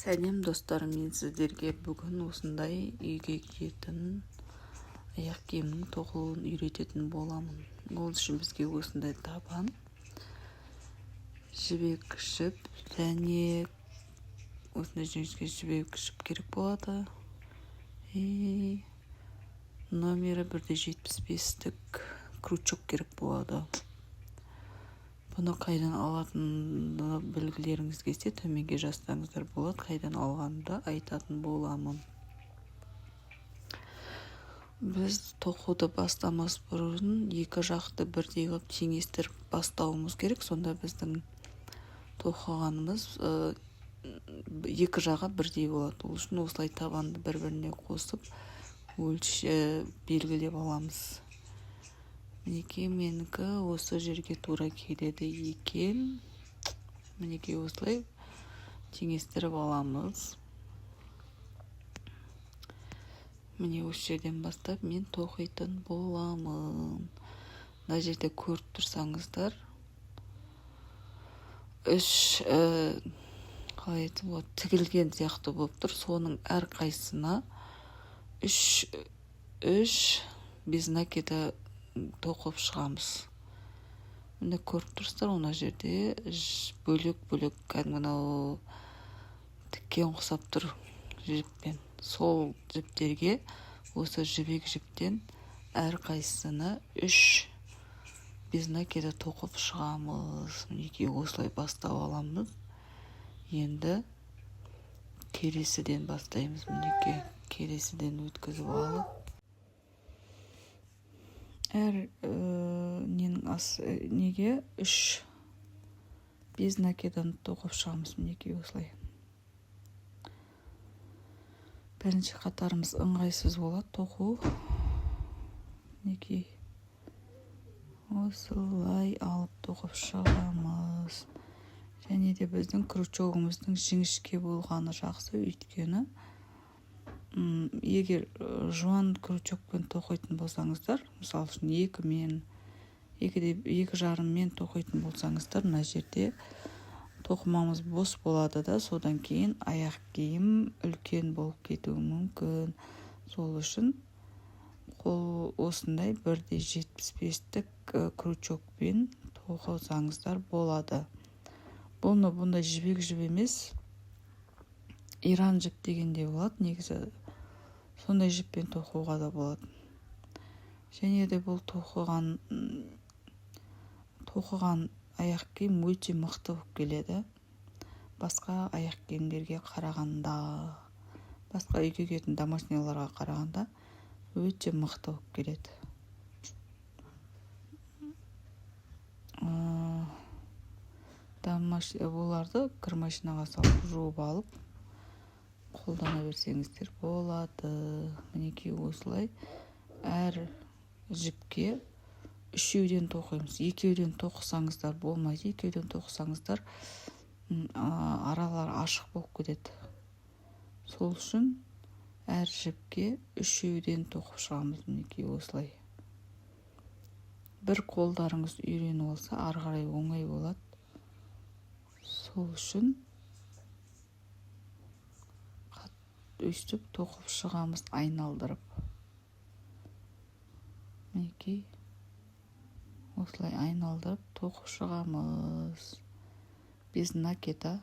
Сәлем достар, мен сіздерге бүгін осындай үйге киетін аяқ киімнің тоқуын үйрететін боламын. Ол үшін бізге осындай табан, жібек жіп және осындай жіңішке жібек жіп керек болады. Номері 175-тік крючок керек болады. Бұны қайдан алатынды білгілеріңіз келсе, төменге жазсаңыздар болады. Қайдан алғанымды айтатын боламын. Біз тоқуды бастамас бұрын екі жақты бірдей қылып теңестіріп бастауымыз керек. Сонда біздің тоқығанымыз екі жағы бірдей болады. Ол үшін осылай табанды бір-біріне қосып белгілеп аламыз. Мінекей менікі осы жерге тура келеді екен. Мінекей осылай теңестіріп аламыз. Міне осы жерден бастап мен тоқитын боламын. Мына жерде көріп тұрсаңыздар, тігілген сияқты болып тұр. Соның әр қайсына үш без накида тоқып шығамыз. Міне көріп тұрсыздар, мына жерде бөлек-бөлек кәдімгі тіккен ұқсап тұр жіппен. Сол жіптерге осы жібек жіптен әр қайсысына 3 без накида тоқып шығамыз. Мінекей осылай бастап аламыз. Енді келесіден бастаймыз. Мінекей келесіден өткізіп алып, әр неге 3 без накиданы тоқып шығамыз. Мінекей осылай. Бірінші қатарымыз ыңғайсыз болады тоқу. Мінекей осылай алып тоқып шығамыз. Және де біздің крючогымыздың жіңішке болғаны жақсы, өйткені егер жуан крючокпен тоқитын болсаңыздар, мысалы үшін 2,5-мен тоқитын болсаңыздар, мына жерде тоқымамыз бос болады да, содан кейін аяқ киім үлкен болып кетуі мүмкін. Сол үшін осындай 1,75-тік крючокпен тоқысаңыздар болады. Бұндай жібек жіп емес, иран жіп дегенде болады. Негізі сондай жіппен тоқуға да болады. Және де бұл тоқыған аяқ киім өте мықты болып келеді. Басқа аяқ киімдерге қарағанда, басқа үйге киетін домашняларға қарағанда өте мықты болып келеді. Оларды кір машинаға салып жуып алып қолдана берсеңіздер болады. Мінекей осылай әр жіпке 3-еуден тоқимыз. 2-еуден тоқысаңыздар болмайды. 2-еуден тоқысаңыздар аралар ашық болып кетеді. Сол үшін әр жіпке 3-еуден тоқып шығамыз. Мінекей осылай. Бір қолдарыңыз үйреніп алса, ары қарай оңай болады. Сол үшін өстіп тоқып шығамыз, айналдырып. Мінекей осылай айналдырып тоқып шығамыз. Без накида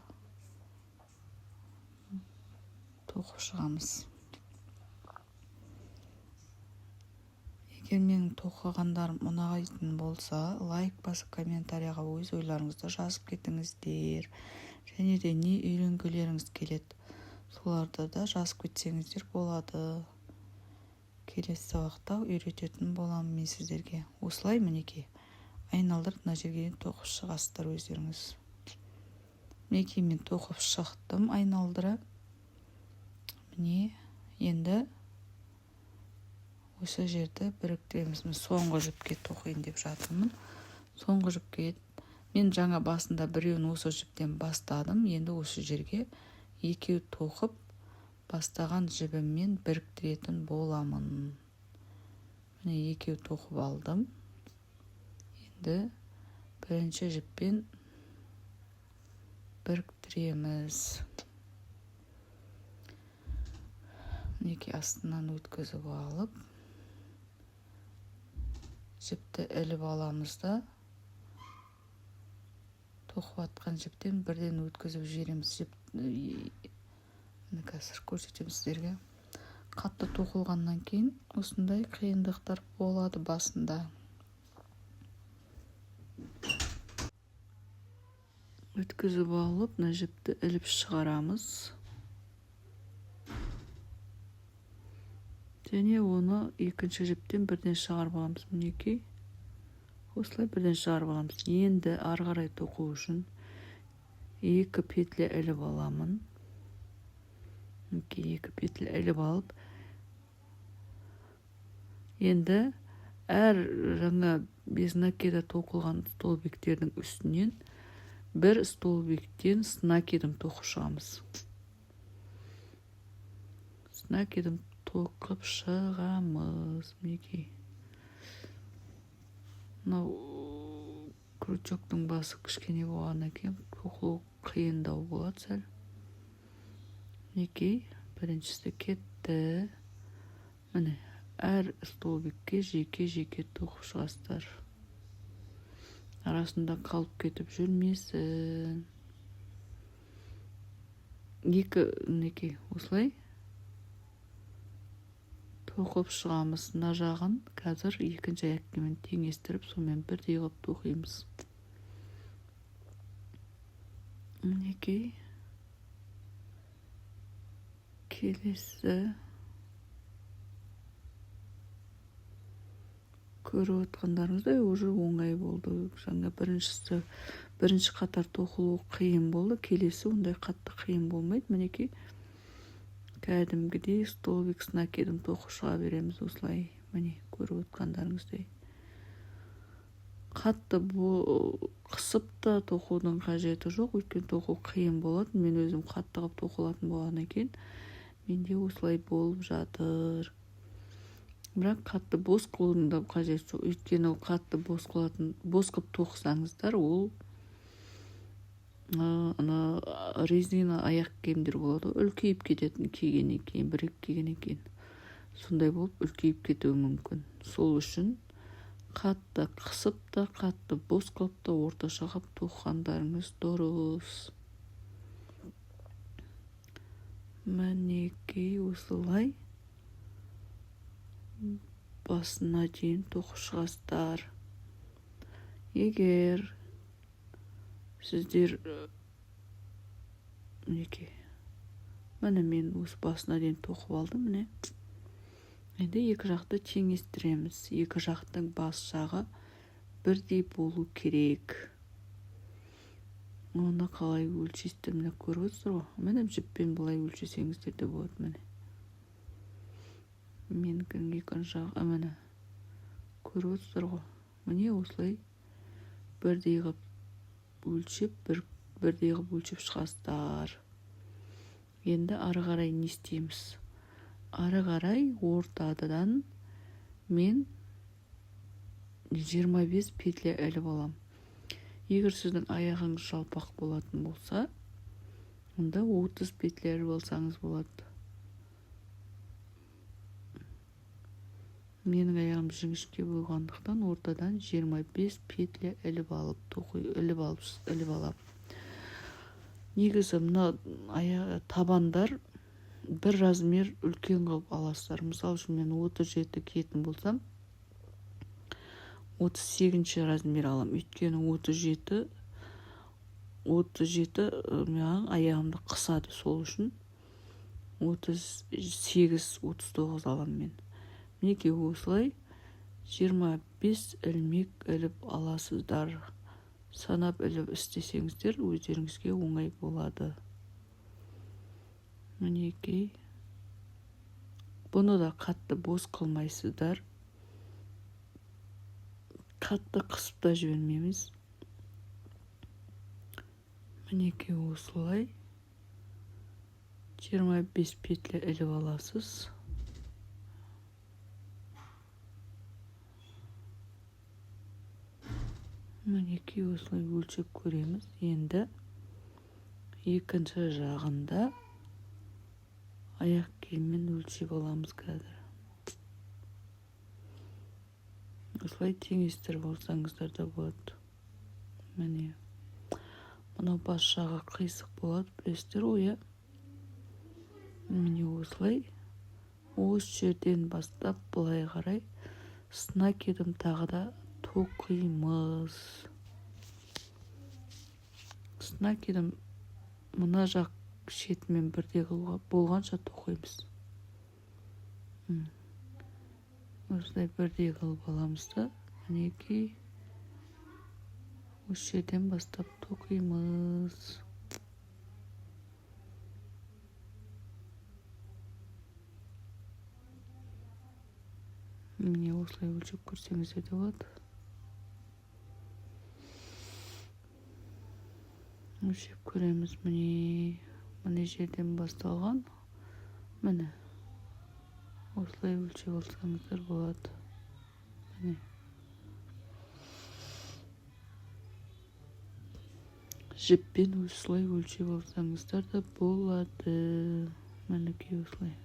тоқып шығамыз. Егер менің тоқығандарым ұнайтын болса, лайк басып комментарияға өз ойларыңызды жазып кетіңіздер. Және де не үйренгілеріңіз келеді, соларды да жазып кетсеңіздер болады. Келесі сабақта үйрететін боламын мен сіздерге. Осылай мінекей айналдырып мына жерге тоқып шығасыздар өздеріңіз. Мінекей мен тоқып шықтым айналдыра. Міне енді осы жерді біріктіреміз. Соңғы жіпке тоқиын деп жатырмын. Соңғы жіпке мен жаңа басында біреуін осы жіптен бастадым. Енді осы жерге 2 тоқып бастаған жібіммен біріктіретін боламын. Міне 2 тоқып алдым. Енді бірінші жіппен біріктіреміз. мінекей астынан өткізіп алып жіпті іліп аламыз да тоқып атқан жіптен бірден өткізіп жібереміз. Қазір көрсетемін сіздерге. Қатты тоқылғаннан кейін осындай қиындықтар болады басында. Өткізіп алып, мына жіпті іліп шығарамыз. Және оны екінші жіптен бірден шығарып аламыз. Мінекей. Осылай бірден шығарып аламыз. Енді ары қарай тоқу үшін екі петля іліп аламын. Екі петля іліп алып, енді әр жаңа без накида тоқылған столбиктердің үстінен бір столбиктен с накидом тоқып шығамыз. С накидом тоқып шығамыз. Мінекей. Мынау крючоктың басы кішкене болғаннан кейін тоқылу қиындау болады сәл. Мінекей, біріншісі кетті. Міне, әр столбикке жеке-жеке тоқып шығасыздар. Арасында қалып кетіп жүрмесін. Мінекей, осылай тоқып шығамыз. Мына жағын қазір екінші аяқпен теңестіріп, сонымен бірдей қылып тоқимыз. Мінекей. Келесі көріп отқандарыңыздай уже оңай болды. Жаңа бірінші қатар тоқылу қиын болды. Келесі ондай қатты қиын болмайды. Мінекей, кәдімгідей столбик с накидом тоқып шыға береміз осылай. Міне, көріп отқандарыңыздай. Қатты қысып та тоқудың қажеті жоқ. Өйткені тоқу қиын болады. Мен өзім қатты қылып тоқылатын болғаннан кейін менде осылай болып жатыр. Бірақ қатты бос қылудың да қажеті жоқ. Өйткені ол қатты бос қылып тоқысаңыздар, ол резина аяқ киімдер болады. Үлкейіп кететін кигеннен кейін, бір-екі кигеннен кейін. Сондай болып үлкейіп кетуі мүмкін. Сол үшін қатты қысып та, қатты бос қылып та, орташа қылып тоқығандарыңыз дұрыс. Мінекей, осылай басына дейін тоқып шығасыздар. Егер сіздер мінекей, міне мен осы басына дейін тоқып алдым. Міне, енді екі жақты теңестіреміз. Екі жақтың бас жағы бірдей болу керек. Оны қалай өлшейсіздер, міне көріп отырсыздар ғой. Міне жіппен былай өлшесеңіздер де болады. Міне менің екінші жағы, міне көріп отырсыздар ғой. Міне осылай бірдей қылып өлшеп, бірдей қылып өлшеп шығасыздар. Енді ары қарай не істейміз? Ары қарай ортадан мен 25 петля іліп алам. Егер сіздің аяғыңыз жалпақ болатын болса, онда 30 петля іліп алсаңыз болады. Менің аяғым жіңішке болғандықтан ортадан 25 петля іліп алам. Негізі мына табандар бір размер үлкен қылып аласыздар. Мысалы үшін мен 37 киетін болсам, 38 размер алам. Өйткені 37 маған аяғымды қысады. Сол үшін 38-39 алам мен. Мінекей осылай 25 ілмек іліп аласыздар. Санап іліп істесеңіздер, өздеріңізге оңай болады. Мінекей. Бұны да қатты бос қылмайсыздар. Қатты қысып та жібермейміз. Мінекей осылай 25 петля іліп аласыз. Мінекей осылай өлшеп көреміз. Енді екінші жағында аяқ киіммен өлшеп аламыз қазір. Осылай теңестіріп алсаңыздар да болады. Міне. Мынау бас жағы қисық болады, білесіздер ғой, міне осылай. Осы жерден бастап былай қарай снакерім тағы да тоқимыз. Снакерім мына жақ шетімен бірдей болғанша тоқимыз. Осылай бірдей қылып аламыз да, мінекей осы жерден бастап тоқимыз. Міне осылай өлшеп көрсеңіздер де болады. Өлшеп көреміз, міне жерден басталған. Міне осылай өлшеп алсаңыздар болады. Міне жіппен осылай өлшеп алсаңыздар да болады. Мінекей осылай.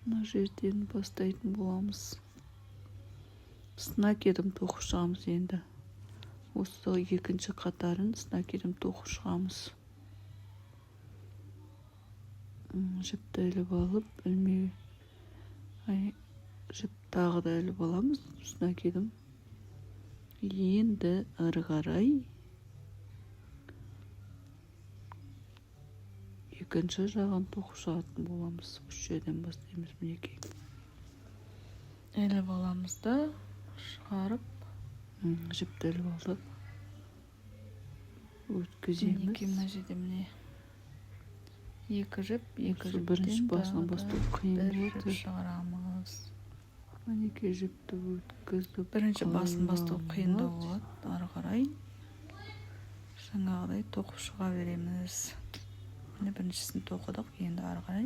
Мына жерден бастайтын боламыз. Снакерім тоқып шығамыз енді. Осы екінші қатарын снакерім тоқып шығамыз. Жіпті іліп алып, жіп тағы да іліп аламыз. Снакерім. Енді ары қарай екінші жағын тоқып шығатын боламыз. Үш жерден бастаймыз, мінекей. Іліп аламыз да, шығарып, жіпті іліп алдық. Өткіземіз. Мінекей мына жерде міне. Екі жіп, бірінші басынан бастап қиын жіп шығарамыз. Мінекей жіпті өткізіп. Бірінші басын бастап қиындау болады, ары қарай. Жаңағыдай тоқып шыға береміз. Біріншісін тоқыдық, енді ары қарай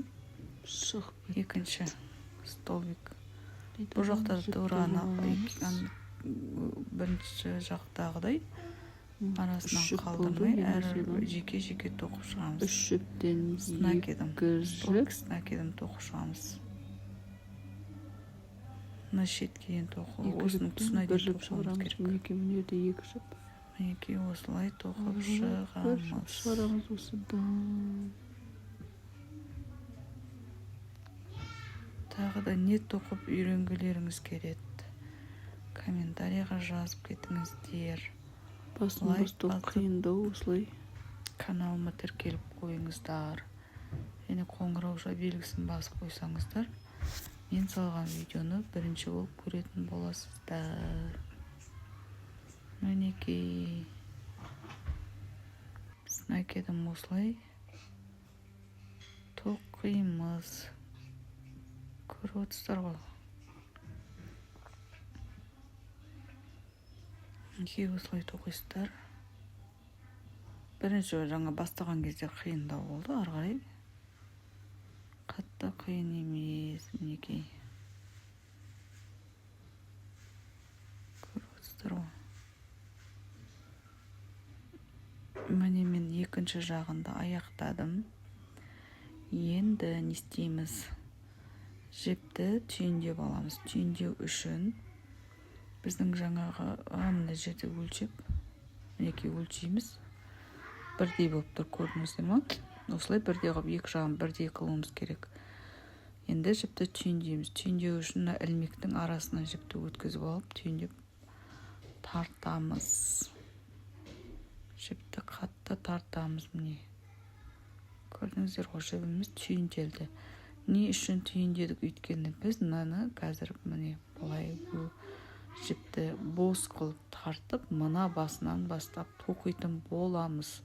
екінші столбик. Бұл жақта тураны бірінші жақтағыдай арасынан қалдырмай, әрі жеке-жеке тоқып шығамыз. Үш жіптен снакерім тоқып шығамыз. Мына шетке дейін тоқып, осының тұсына дейін тоқығымыз керек. Міне екі жіп. Мінекей осылай тоқып шығамыз. Осыдан. Тағы да не тоқып үйренгілеріңіз келеді. Комментарийға жазып кетіңіздер. Басын бастап қиындау осылай. Каналыма тіркеліп қойыңыздар. Және қоңырауша белгісін басып қойсаңыздар, мен салған видеоны бірінші болып көретін боласыздар. Мінекей снакерім осылай тоқимыз. Көріп отырсыздар ғой. Мінекей осылай тоқисыздар. Бірінші жаңа бастаған кезде қиындау болды, ары қарай қатты қиын емес. Мінекей көріп отырсыздар ғой. Міне мен екінші жағында аяқтадым. Енді не істейміз? Жіпті түйіндеп аламыз. Түйіндеу үшін біздің жаңағы мына жерде өлшеп, мінекей өлшейміз. Бірдей болып тұр, көрдіңіздер ме? Осылай бірдей қылып, екі жағын бірдей қылуымыз керек. Енді жіпті түйіндейміз. Түйіндеу үшін ілмектің арасына жіпті өткізіп алып, түйіндеп тартамыз. Жіпті қатты тартамыз, міне. Көрдіңіздер ғой, жібіміз түйінделді. Не үшін түйіндедік? Өйткені біз мынаны қазір міне былай жіпті бос қылып тартып, мына басынан бастап тоқитын боламыз.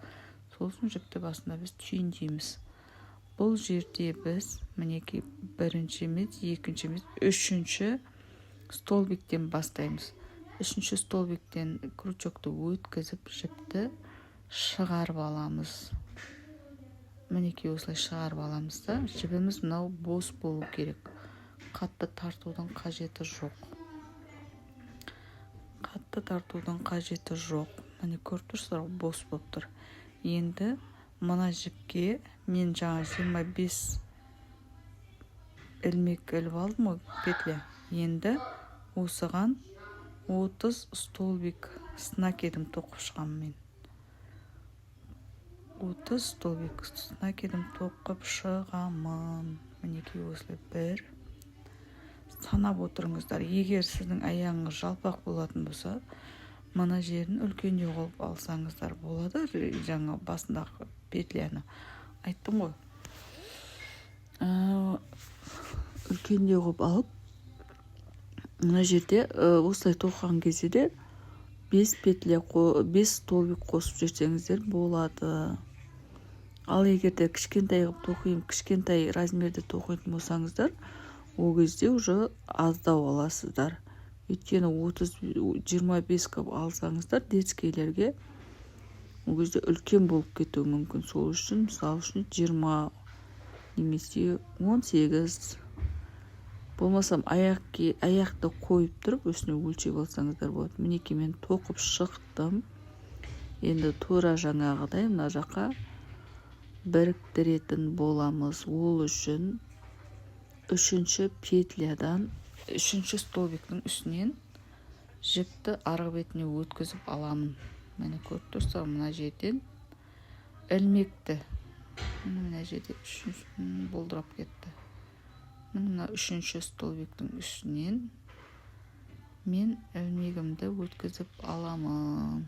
Сол үшін жіпті басында біз түйіндейміз. Бұл жерде біз мінекей біріншіміз, екіншіміз, үшінші столбиктен бастаймыз. Үшінші столбиктен крючокты өткізіп, жіпті шығарып аламыз. Мінекей осылай шығарып аламыз да, жібіміз мынау бос болу керек. Қатты тартудың қажеті жоқ. Қатты тартудың қажеті жоқ. Міне көріп тұрсыздар ғой, бос болып тұр. Енді мына жіпке мен жаңа 25 ілмек іліп алдым ғой, петля. Енді осыған 30 столбик с накидом тоқып шығамын мен. 30 столбик с накидом тоқып шығамын. Мінекей осылай бір. Санап отырыңыздар. Егер сіздің аяғыңыз жалпақ болатын болса, мына жерін үлкендеу қылып алсаңыздар болады. Жаңа басындағы петляны айттым ғой. Үлкендеу қылып алып, мына жерде осылай тоқыған кезде де 5 столбик қосып жүрсеңіздер болады. Ал егерде кішкентай қылып тоқиын, кішкентай размерде тоқитын болсаңыздар, ол кезде уже аздау аласыздар. Өйткені 25 қылып алсаңыздар, детскейлерге ол кезде үлкен болып кетуі мүмкін. Сол үшін, мысалы үшін 20 немесе 18. Болмасам аяқты қойып тұрып, өсіне өлшеп алсаңыздар болады. Мінекей мен тоқып шықтым. Енді тура жаңағыдай мына жаққа біріктіретін боламыз. Ол үшін үшінші петлядан, үшінші столбиктің үстінен жіпті арғы бетіне өткізіп аламын. Міне көріп тұрсыздар, мына жерден ілмекті. Мына жерде үшінші болдырап кетті. Мына үшінші столбиктің үстінен мен ілмегімді өткізіп аламын.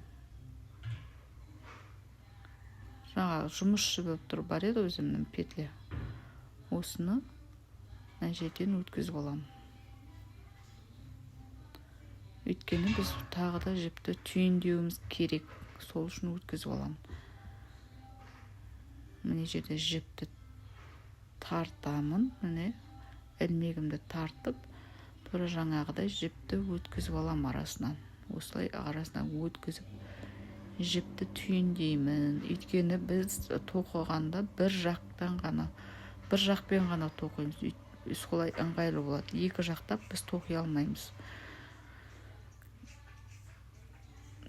Жаңа жұмыс жібіп тұр, бар еді өзімнің петля. Осыны мына жерден өткізіп аламын. Өйткені біз тағы да жіпті түйіндеуіміз керек. Сол үшін өткізіп аламын. Міне жерде жіпті тартамын. Міне ілмегімді тартып, тура жаңағыдай жіпті өткізіп алам арасынан. Осылай арасынан өткізіп жіпті түйіндеймін. Өйткені біз тоқығанда бір жақпен ғана тоқимыз. Солай ыңғайлы болады. Екі жақтап біз тоқи алмаймыз.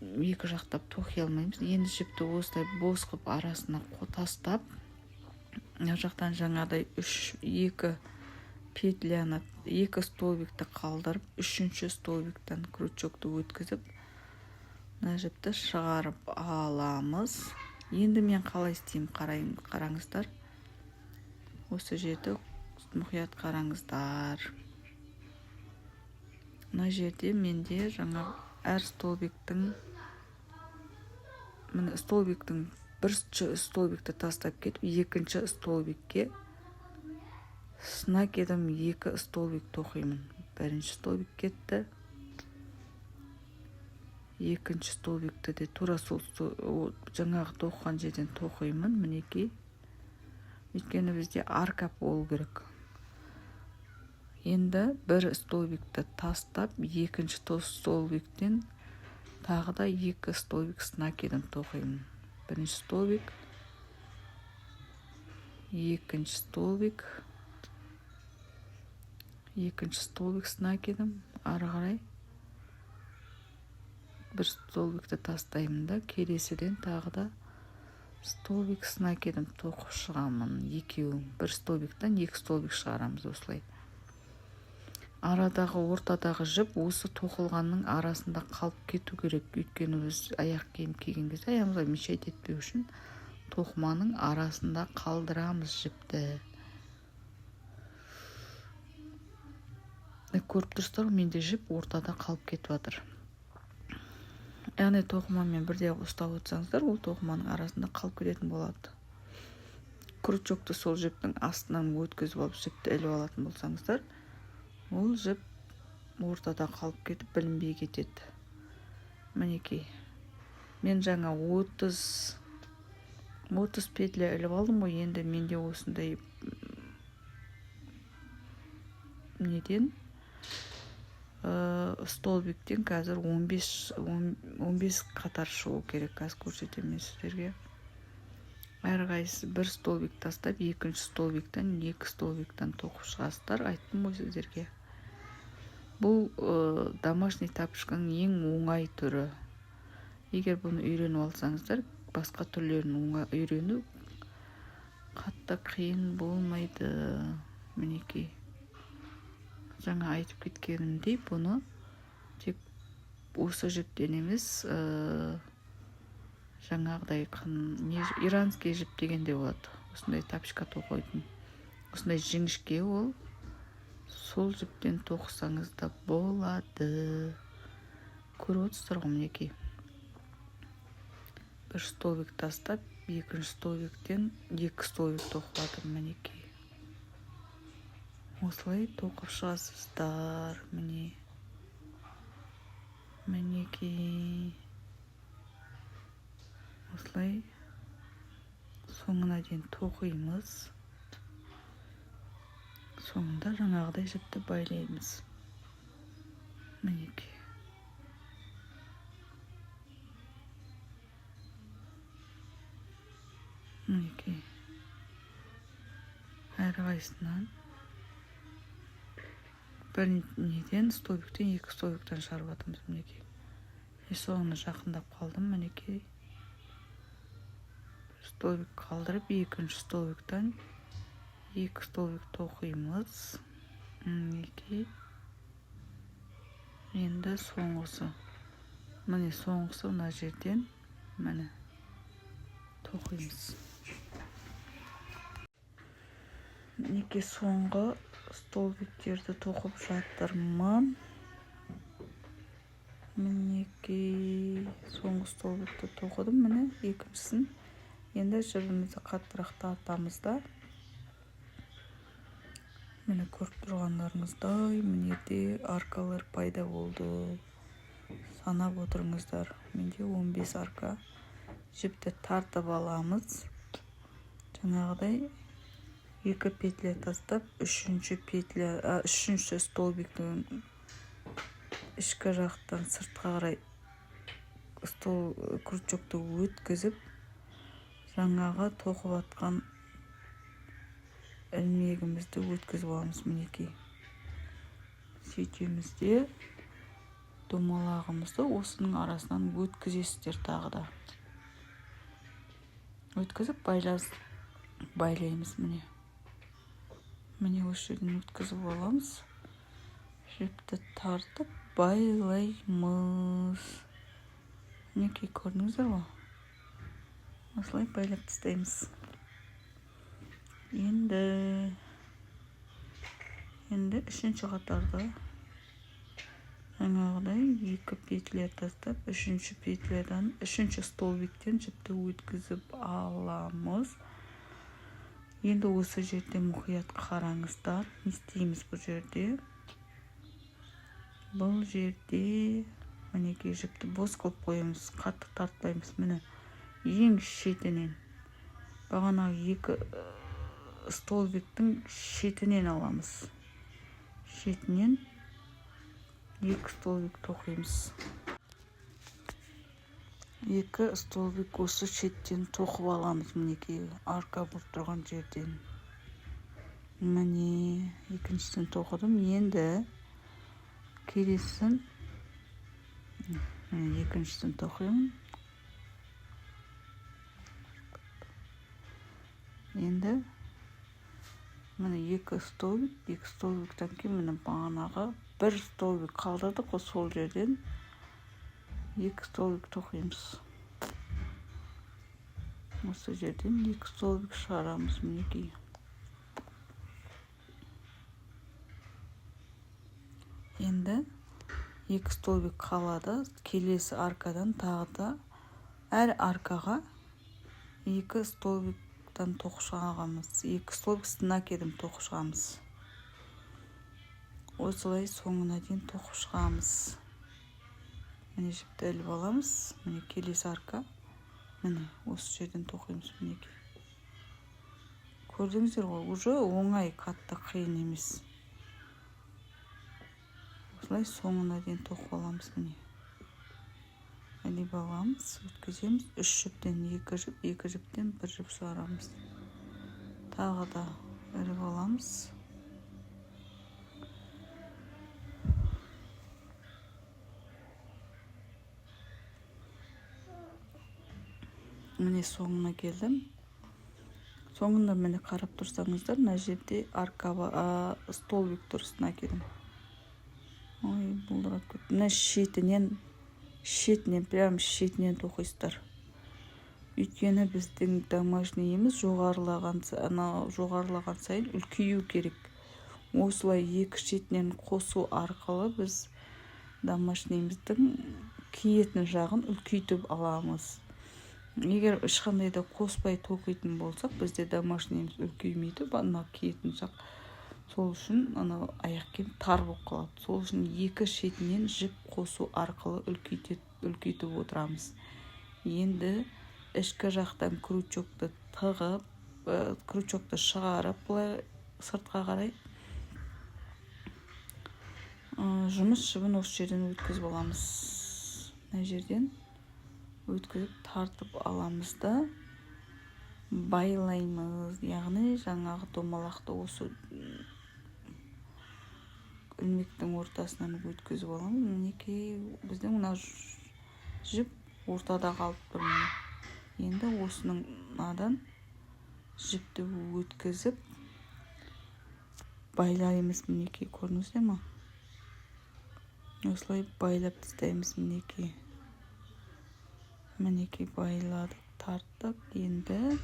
Енді жіпті осылай бос қылып арасына тастап, мына жақтан жаңадай 2 петляны, 2 столбикті қалдырып, үшінші столбиктен крючокты өткізіп, мына жіпті шығарып аламыз. Енді мен қалай істеймін, қараңыздар. Осы жерді мұқият қараңыздар. Мына жерде менде жаңа әр столбиктің, бірінші столбикті тастап кетіп, екінші столбикке с накидом 2 столбик тоқимын. Бірінші столбик кетті. Екінші столбикті де тура сол жаңағы тоқыған жерден тоқимын. Мінекей. Өйткені бізде арка болу керек. Енді бір столбикті тастап, екінші столбиктен тағы да 2 столбик с накидом тоқимын. Бірінші столбик, екінші столбик с накидом, ары қарай бір столбикті тастаймын да, келесіден тағы да столбик с накидом тоқып шығамын. Екеуін, бір столбиктен 2 столбик шығарамыз осылай. Арадағы, ортадағы жіп осы тоқылғанның арасында қалып кету керек. Өйткені біз аяқ киім киген кезде аяғымызға мешайт етпеу үшін тоқыманың арасында қалдырамыз жіпті. Көріп тұрсыздар, менде жіп ортада қалып кетіп жатыр. Яғни тоқымамен бірде ұстап отырсаңыздар, ол тоқыманың арасында қалып кететін болады. Крючокты сол жіптің астынан өткізіп алып, жіпті іліп алатын болсаңыздар, ол жіп ортада қалып кетіп, білінбей кетеді. Мінекей. Мен жаңа 30 петля іліп алдым ғой, енді менде осындай неден столбиктен қазір 15 қатар шығу керек. Қазір көрсетемін сіздерге. Әрқайсысы бір столбик тастап, екінші столбиктен 2 столбиктен тоқып шығасыздар. Айттым ғой сіздерге. Бұл домашний тапочканың ең оңай түрі. Егер бұны үйреніп алсаңыздар, басқа түрлерін үйрену қатты қиын болмайды. Мінекей. Жаңа айтып кеткенімдей, бұны тек осы жіптен емес, жаңағыдай иранский жіп дегенде болады. Осындай тапочка тоқитын. Осындай жіңішке ол. Сол жіптен тоқысаңыз да болады. Көріп отырсыздар ғой, мінекей. Бір столбик тастап, екінші столбиктен екі столбик тоқыладым, мінекей. Осылай тоқып шығасыздар, мінекей. Осылай соңына дейін тоқимыз. Соңында жаңағыдай жіпті байлаймыз. Мінекей. Мінекей. Әрқайсынан бір неден столбиктен екі столбиктен шығарып атымыз, мінекей. Соңына жақындап қалдым, мінекей. Столбик қалдырып, екінші столбиктен екі столбик тоқимыз. Мінекей. Енді соңғысы. Міне соңғысы мына жерден міне тоқимыз. Мінекей соңғы столбиктерді тоқып жатырмын. Мінекей соңғы столбикті тоқыдым, міне екіншісін. Енді жібімізді қаттырақ тартамыз да. Міне көріп тұрғандарыңыздай, мінеде аркалар пайда болды. Санап отырыңыздар. Менде 15 арка. Жіпті тартып аламыз. Жаңағыдай екі петля тастап, үшінші столбиктің ішкі жақтан сыртқа қарай крючокты өткізіп, жаңағы тоқып атқан ілмегімізді өткізіп аламыз, мінекей. Сөйтеміз де домалағымызды осының арасынан өткізесіздер тағы да. Өткізіп байлаймыз, міне. Міне осы жерден өткізіп аламыз. Жіпті тартып байлаймыз. Мінекей көрдіңіздер ғой. Осылай байлап тастаймыз. Енді үшінші қатарды жаңағыдай екі петля тастап, үшінші петлядан, үшінші столбиктен жіпті өткізіп аламыз. Енді осы жерде мұқият қараңыздар. Не істейміз бұл жерде? Бұл жерде мінекей жіпті бос қылып қоямыз, қатты тартпаймыз. Міне ең шетінен, бағанағы екі столбиктің шетінен аламыз. Шетінен екі столбик тоқимыз. Екі столбик осы шеттен тоқып аламыз, мінекей, арка болып тұрған жерден. Міне екіншісін тоқыдым. Енді келесін екіншісін тоқимын. Енді міне екі столбиктен кейін міне бағанағы бір столбик қалдырдық қой, сол жерден екі столбик тоқимыз. Осы жерден екі столбик шығарамыз, мінекей. Енді екі столбик қалады. Келесі аркадан тағы да әр аркаға екі столбиктан тоқып шығамыз. Екі столбик стынак едім тоқып шығамыз. Осылай соңына дейін тоқып шығамыз. Міне жіпті іліп аламыз. Міне келесі арка. Міне осы жерден тоқимыз, мінекей. Көрдіңіздер ғой, уже оңай, қатты қиын емес. Осылай соңына дейін тоқып аламыз, міне. Іліп аламыз, өткіземіз. Үш жіптен екі жіптен бір жіп шығарамыз. Тағы да міне соңына келдім. Соңында міне қарап тұрсаңыздар, мына жерде столбик тұрысын әкелдім. Ой, бұлдырап кетті. Мына шетінен прям шетінен тоқисыздар. Өйткені біздің домашнийіміз жоғарылаған сайын үлкею керек. Осылай екі шетінен қосу арқылы біз домашнийіміздің киетін жағын үлкейтіп аламыз. Егер ешқандай да қоспай тоқитын болсақ, бізде домашнийіміз үлкеймейді, бана киетін жақ. Сол үшін аяқ киім тар болып қалады. Сол үшін екі шетінен жіп қосу арқылы үлкейтіп отырамыз. Енді ішкі жақтан крючокты тығып, крючокты шығарып, бұлай сыртқа қарай жұмыс жібін осы жерден өткізіп аламыз. Мына жерден өткізіп тартып аламыз да байлаймыз. Яғни жаңағы домалақты осы ілмектің ортасынан өткізіп аламыз. Мінекей біздің мына жіп ортада қалып тұр. Енді осының надан жіпті өткізіп байлаймыз. Мінекей көрдіңіздер ме? Осылай байлап тастаймыз. Мінекей байладық, тарттық. Енді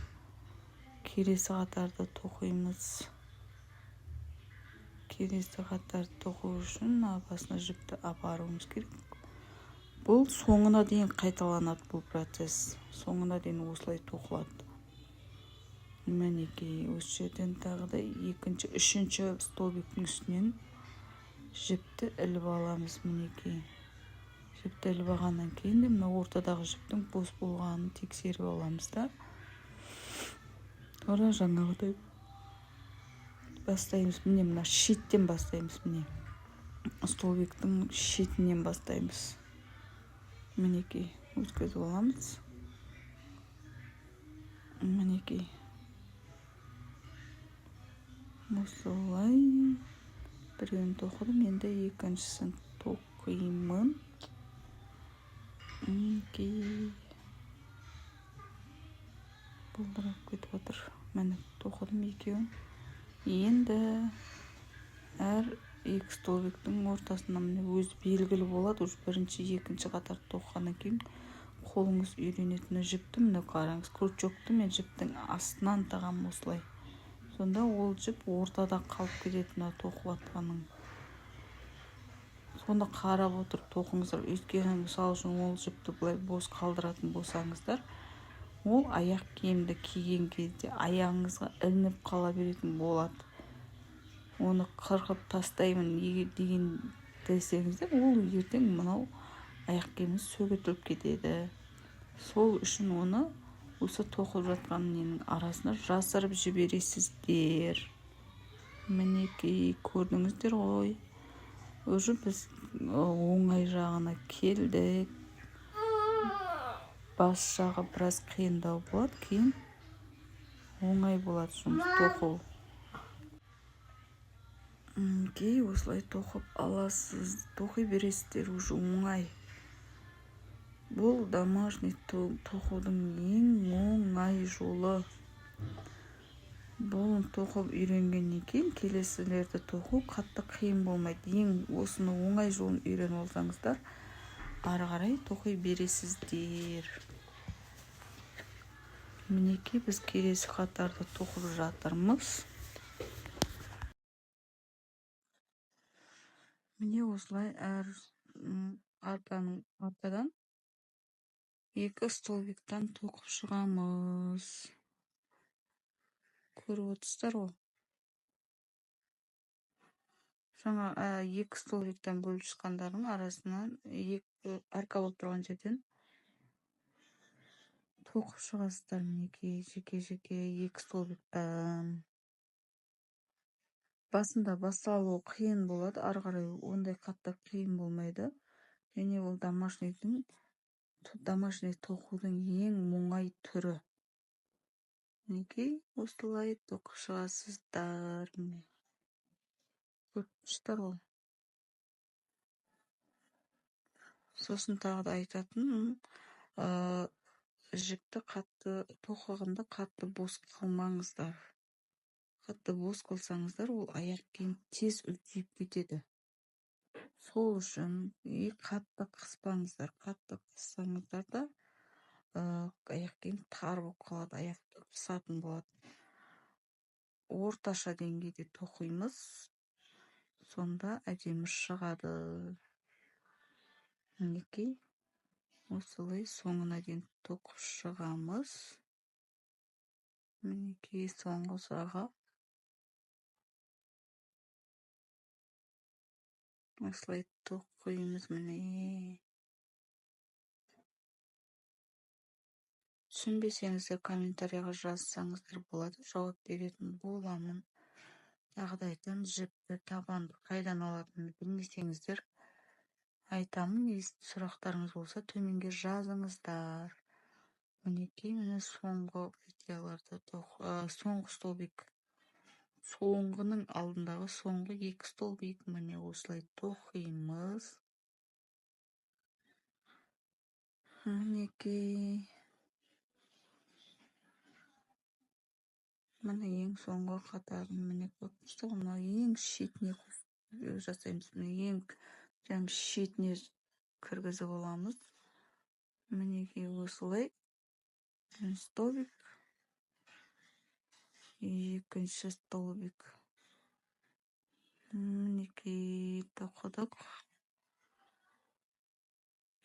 келесі қатарды тоқимыз. Келесі қатарды тоқу үшін басына жіпті апаруымыз керек. Бұл соңына дейін қайталанады, бұл процесс. Соңына дейін осылай тоқылады. Мінекей осы жерден тағы да екінші, үшінші столбиктің үстінен жіпті іліп аламыз. Мінекей жіпті іліп алғаннан кейін де мына ортадағы жіптің бос болғанын тексеріп аламыз да. Sonra жаңағыдай бастаймыз. Міне мына шеттен бастаймыз. Міне столбиктің шетінен бастаймыз. Мінекей өткізіп аламыз. Мінекей осылай біреуін тоқыдым, енді екіншісін тоқимын. Бұлдырап кетіп отыр. Міне тоқыдым екеуін. Енді әр екі столбиктің ортасында міне өз белгілі болады. Бірінші, екінші қатар тоққаннан кейін қолыңыз үйренетіні жіпті, міне қараңыз, крючокты мен жіптің астынан тағам осылай. Сонда ол жіп ортада қалып кететіні тоқып атқаның. Сонда қарап отырып тоқыңыздар. Өйткені мысалы үшін ол жіпті бұлай бос қалдыратын болсаңыздар, ол аяқ киімді киген кезде аяғыңызға ілініп қала беретін болады. Оны қырқып тастаймын деген десеңіздер, ол ертең мынау аяқ киіміңіз сөгетіліп кетеді. Сол үшін оны осы тоқып жатқан ненің арасына жасырып жібересіздер. Мінекей көрдіңіздер ғой. Уже біз оңай жағына келдік. Бас жағы біраз қиындау болады, кейін оңай болады жұмыс тоқу. Мінекей осылай тоқып аласыз, тоқи бересіздер, уже оңай. Бұл домашний тоқудың ең оңай жолы. Бұл тоқып үйренгеннен кейін келесілерді тоқу қатты қиын болмайды. Ең осыны оңай жолын үйреніп алсаңыздар, ары қарай тоқи бересіздер. Мінекей біз келесі қатарды тоқып жатырмыз. Міне осылай әр артадан екі столбиктан тоқып шығамыз. Көріп отырсыздар ғой. Жаңа екі столбиктан бөліп шыққандардың арасынан арка болып тұрған жерден тоқып шығасыздар. Мінекей жеке-жеке екі столбиктан. Басында басталуы қиын болады, ары қарай ондай қатты қиын болмайды. Және ол домашний тоқудың ең оңай түрі. Мінекей осылай тоқып шығасыздар. Көріп тұрсыздар ғой. Сосын тағы да айтатын, жіпті қатты тоқығанда қатты бос қылмаңыздар. Қатты бос қылсаңыздар, ол аяқ киім тез үлкейіп кетеді. Сол үшін қатты қыспаңыздар. Қатты қыссаңыздар да аяқ киім тар болып қалады, аяқты қысатын болады. Орташа деңгейде тоқимыз, сонда әдемі шығады. Мінекей, осылай соңына дейін тоқып шығамыз. Мінекей соңғы sıраға осылай тоқимыз. Міне. Түсінбесеңіздер комментарияға жазсаңыздар болады, жауап беретін боламын. Тағы да айтамын, жіпті, табанды қайдан алатынын білмесеңіздер айтамын. Сұрақтарыңыз болса төменге жазыңыздар. Мінекей, міне соңғы петеляларды соңғы столбик. Соңғының алдындағы соңғы 2 столбик. Міне осылай тоқимыз. Мінекей. Міне ең соңғы қатарын міне қойыпсыз. Мына ең шетіне жасаймыз. Міне ең шетіне кіргізіп аламыз. Мінекей осылай. Столбик. Екінші столбик. Мінекей тоқыдық.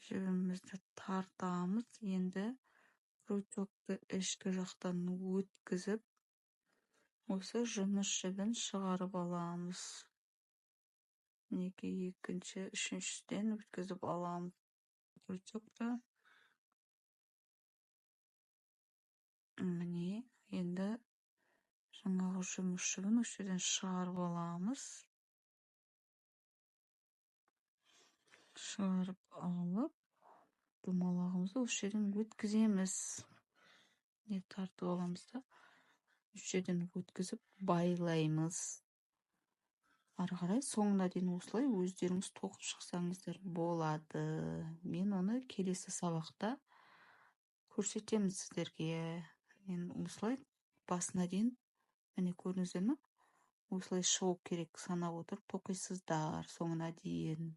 Жібімізді тартамыз. Енді крючокты ішкі жақтан өткізіп, осы жұмыс жібін шығарып аламыз. Мінекей екінші, үшіншіден өткізіп аламыз крючокты. Міне, енді жаңағы жұмыс жібін өшеден шығарып аламыз. Шығарып алып, домалағымызды өшеден өткіземіз. Не тартып аламыз да, өшеден өткізіп байлаймыз. Ары қарай соңына дейін осылай өздеріңіз тоқып шықсаңыздар болады. Мен оны келесі сабақта көрсетемін сіздерге. Мен осылай басына дейін, міне көрдіңіздер ме? Осылай шығу керек санап отырып тоқисыздар соңына дейін.